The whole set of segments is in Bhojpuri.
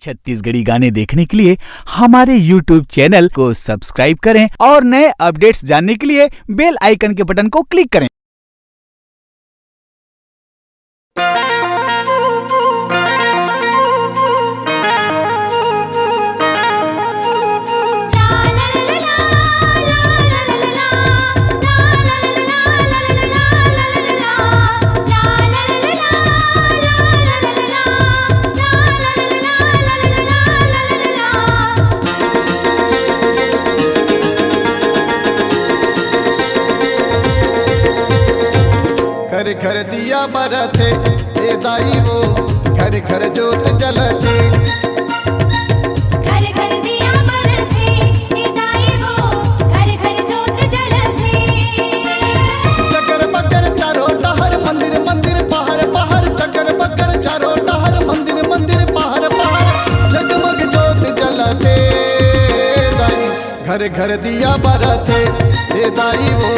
छत्तीसगढ़ी गाने देखने के लिए हमारे YouTube चैनल को सब्सक्राइब करें और नए अपडेट्स जानने के लिए बेल आइकन के बटन को क्लिक करें। घर घर दिया बरथे ए दाई वो घर घर जोत जलते। घर घर दिया बरथे ए दाई वो घर घर जोत जलते। चकर बकर चारों टहर मंदिर मंदिर पहर पहर चकर बकर चारों टहर मंदिर मंदिर पहर पहर जगमग जोत जलते। दाई घर घर दिया बरथे ए दाई वो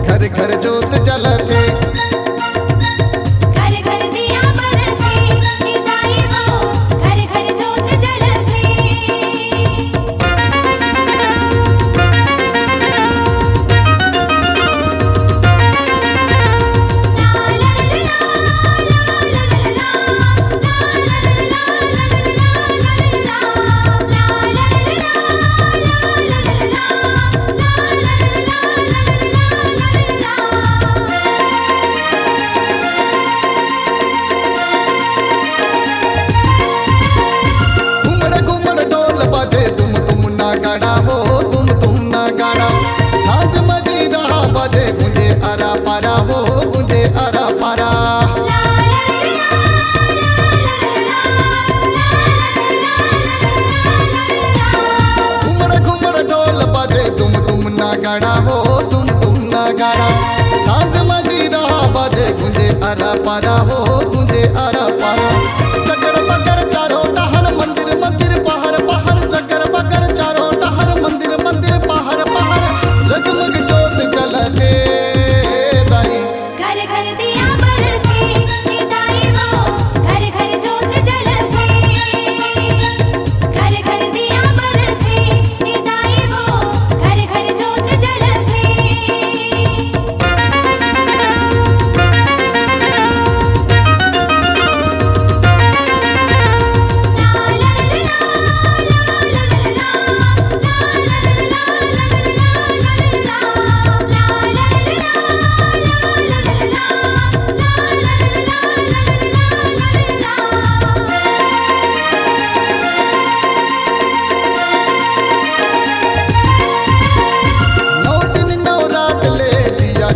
घर घर जोत जलते। अरा पारा हो तुझे अरा पारा चकर बकर चारों टहर मंदिर मंदिर पहर पहर चकर बकर चारों टहर मंदिर मंदिर पहर पहर जगमग जोत जलते। दाई घर घर दिया बरथे ए दाई वो घर घर जोत जलते। घर घर दिया बरथे ए दाई वो घर घर जोत जलते।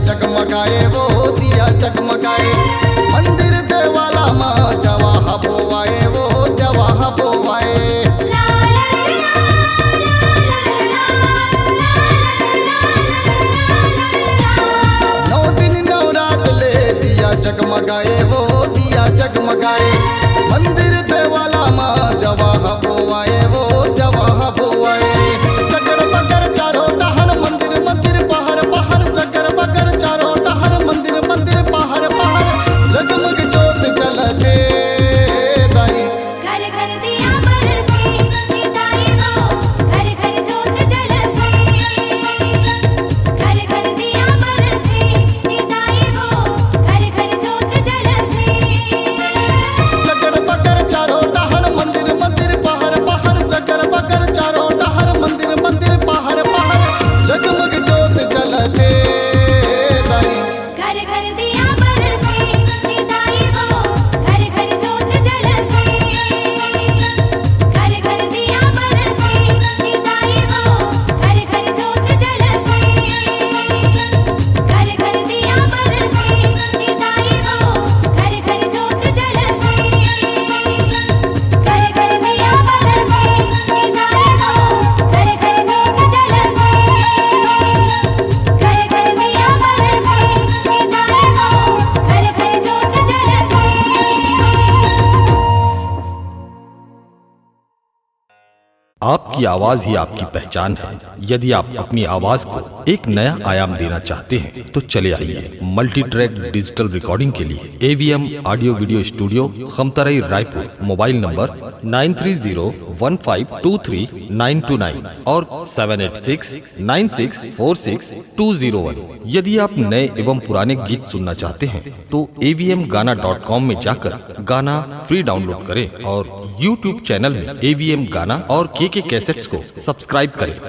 जगमगाए वो दिया जगमगाए मंदिर देवाला माँ जवाह बोवाए वो जवाह बोवाए। नौ दिन नौ रात ले दिया जगमगाए वो दिया जगमगाए मंदिर देवाला माँ जवाह बोवाए वो जवाह बोवाए। चकर बकर चारों टहर मंदिर मंदिर पहर पहर चकर बकर चारों टहर मंदिर मंदिर पहर पहर जगमग जोत जलते। दाई घर घर दिया बरथे ए दाई वो घर घर जोत जलते। घर घर दिया बरथे ए दाई वो घर घर जोत जलते। चकर बकर चारों टहर मंदिर मंदिर पहर पहर चकर बकर चारों टहर मंदिर मंदिर पहर पहर जगमग जोत जलते। दाई घर घर दिया बरथे ए दाई वो घर घर जोत जलते। घर घर दिया बरथे ए दाई वो घर घर जोत जलते। घर घर दिया बरथे ए दाई वो घर घर जोत जलते। घर घर दिया बरथे ए दाई वो घर घर जोत जलते। घर घर दिया बरथे ए दाई वो घर घर जोत जलते। आपकी आवाज ही आपकी पहचान है। यदि आप अपनी आवाज को एक नया आयाम देना चाहते हैं तो चले आइए मल्टी ट्रैक डिजिटल रिकॉर्डिंग के लिए AVM audio video studio Khamtarai Raipur. Mobile number 9301523929 और 7869646201। यदि आप नए एवं पुराने गीत सुनना चाहते हैं तो avmgana.com में जाकर गाना फ्री डाउनलोड करें और YouTube चैनल में AVM गाना और KK कैसेट्स को सब्सक्राइब करें।